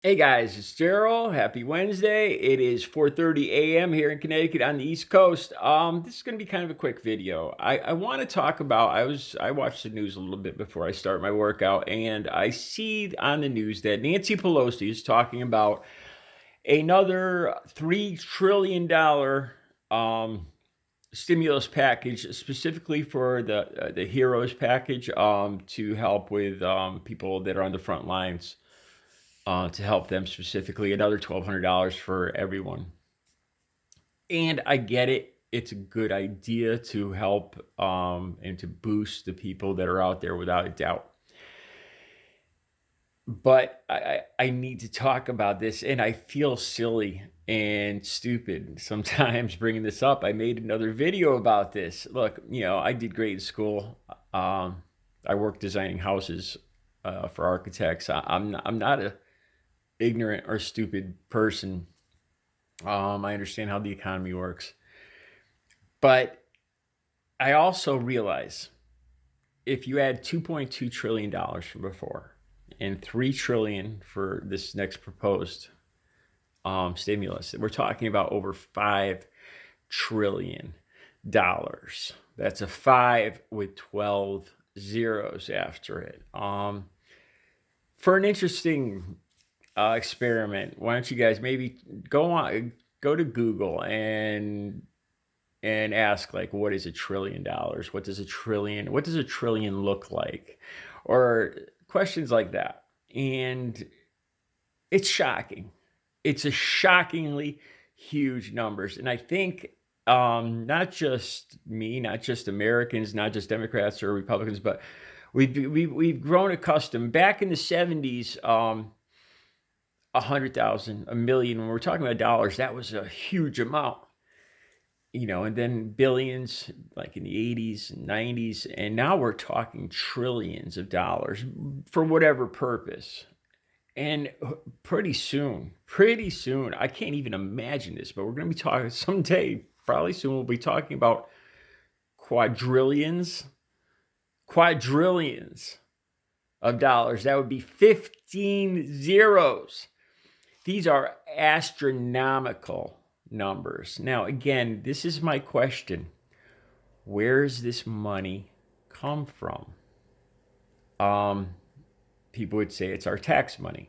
Hey guys, it's Gerald. Happy Wednesday. It is 4:30 a.m. here in Connecticut on the East Coast. This is going to be kind of a quick video. I want to talk about I watched the news a little bit before I start my workout, and I see on the news that Nancy Pelosi is talking about another $3 trillion stimulus package, specifically for the Heroes package, to help with people that are on the front lines, to help them specifically, another $1,200 for everyone. And I get it. It's a good idea to help and to boost the people that are out there without a doubt. But I need to talk about this, and I feel silly and stupid sometimes bringing this up. I made another video about this. Look, I did great in school. I worked designing houses for architects. I'm not a ignorant or stupid person. I understand how the economy works. But I also realize if you add $2.2 trillion from before and $3 trillion for this next proposed stimulus, we're talking about over $5 trillion. That's a 5 with 12 zeros after it. For an interesting experiment, why don't you guys maybe go to Google and ask, like, what is $1 trillion? What does a trillion look like? Or questions like that. And it's shocking. It's a shockingly huge numbers. And I think not just me, not just Americans, not just Democrats or Republicans, but we've grown accustomed. Back in the 70s, 100,000, a million, when we're talking about dollars, that was a huge amount. And then billions, like in the 80s and 90s, and now we're talking trillions of dollars for whatever purpose. And pretty soon, I can't even imagine this, but we're going to be talking someday, probably soon, we'll be talking about quadrillions of dollars. That would be 15 zeros. These are astronomical numbers. Now, again, this is my question. Where's this money come from? People would say it's our tax money.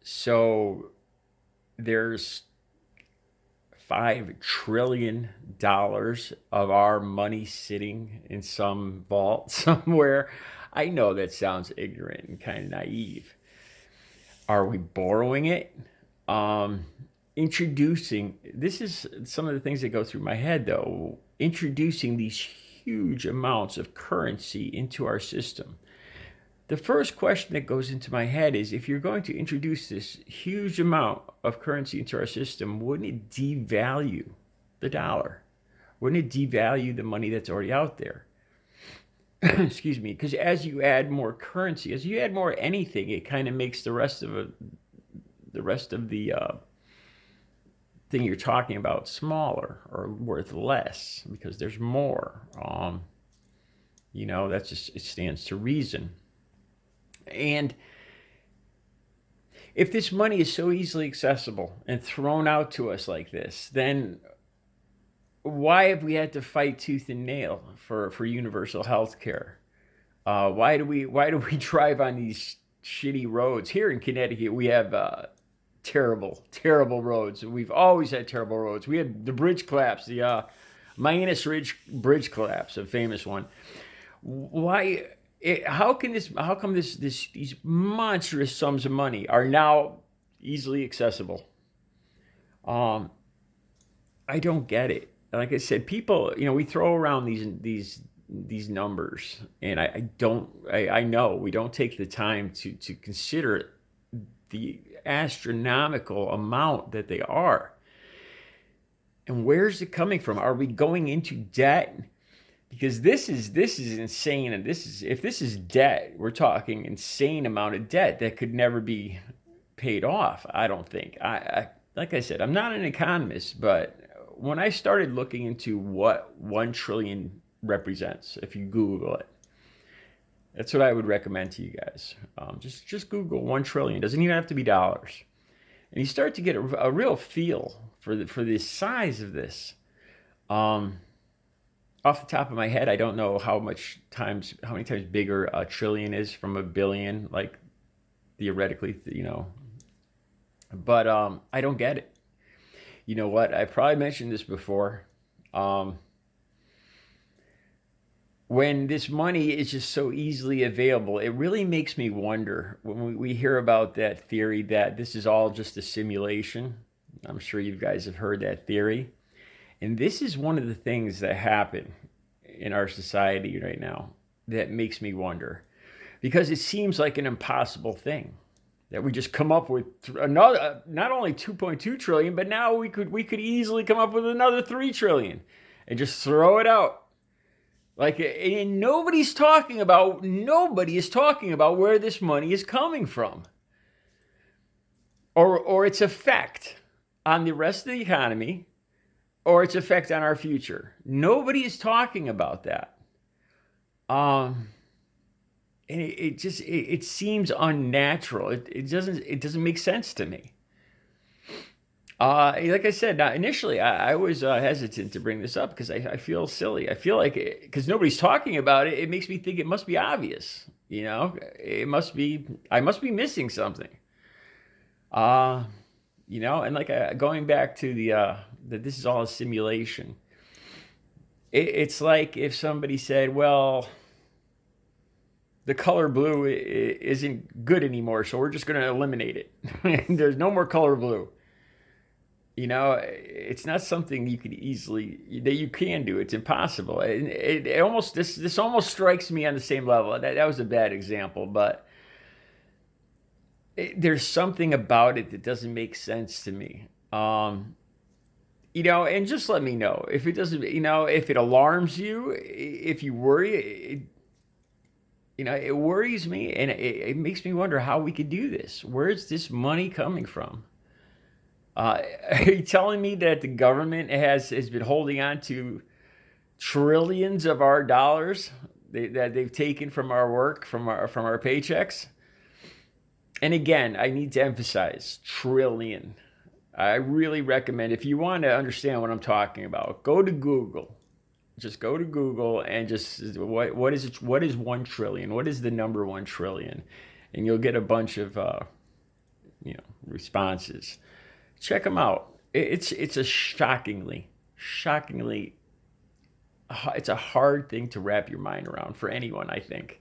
So there's $5 trillion of our money sitting in some vault somewhere. I know that sounds ignorant and kind of naive. Are we borrowing it? This is some of the things that go through my head, though. Introducing these huge amounts of currency into our system. The first question that goes into my head is, if you're going to introduce this huge amount of currency into our system, wouldn't it devalue the dollar? Wouldn't it devalue the money that's already out there? Excuse me, because as you add more currency, as you add more anything, it kind of makes the rest of the thing you're talking about smaller or worth less because there's more. That's just, it stands to reason. And if this money is so easily accessible and thrown out to us like this, then why have we had to fight tooth and nail for universal health care? Why do we drive on these shitty roads? Here in Connecticut, we have terrible roads. We've always had terrible roads. We had the bridge collapse, the Mianus Ridge bridge collapse, a famous one. How come these monstrous sums of money are now easily accessible? I don't get it. Like I said, people, we throw around these numbers, and I know we don't take the time to consider the astronomical amount that they are. And where's it coming from? Are we going into debt? Because this is insane, and if this is debt, we're talking insane amount of debt that could never be paid off. I don't think. Like I said, I'm not an economist, but when I started looking into what $1 trillion represents, if you Google it, That's what I would recommend to you guys. Just Google 1 trillion. Doesn't even have to be dollars, and you start to get a real feel for the size of this. Um, Off the top of my head, I don't know how many times bigger a trillion is from a billion, like theoretically, But I don't get it. You know what? I probably mentioned this before. Um, when this money is just so easily available, it really makes me wonder when we hear about that theory that this is all just a simulation. I'm sure you guys have heard that theory. And this is one of the things that happen in our society right now that makes me wonder because it seems like an impossible thing that we just come up with another not only 2.2 trillion but now we could easily come up with another 3 trillion and just throw it out. Like, and nobody is talking about where this money is coming from or its effect on the rest of the economy or its effect on our future. Nobody is talking about that. And it seems unnatural. It doesn't make sense to me. Like I said, initially I was hesitant to bring this up because I feel silly. I feel like because nobody's talking about it, it makes me think it must be obvious. I must be missing something. And like going back to that this is all a simulation. It's like if somebody said, well, the color blue isn't good anymore, so we're just going to eliminate it. There's no more color blue. It's not something you can do. It's impossible. This almost strikes me on the same level. That was a bad example, but there's something about it that doesn't make sense to me. And just let me know if it doesn't. If it alarms you, if you worry. It worries me, and it makes me wonder how we could do this. Where's this money coming from? Are you telling me that the government has been holding on to trillions of our dollars that they've taken from our work, from our paychecks? And again, I need to emphasize trillion. I really recommend, if you want to understand what I'm talking about, go to Google. Just go to Google and just what is it? What is 1 trillion? What is the number 1 trillion? And you'll get a bunch of responses. Check them out. It's a shockingly, it's a hard thing to wrap your mind around for anyone, I think.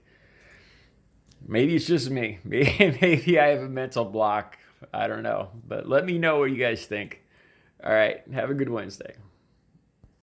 Maybe it's just me. Maybe I have a mental block. I don't know. But let me know what you guys think. All right. Have a good Wednesday.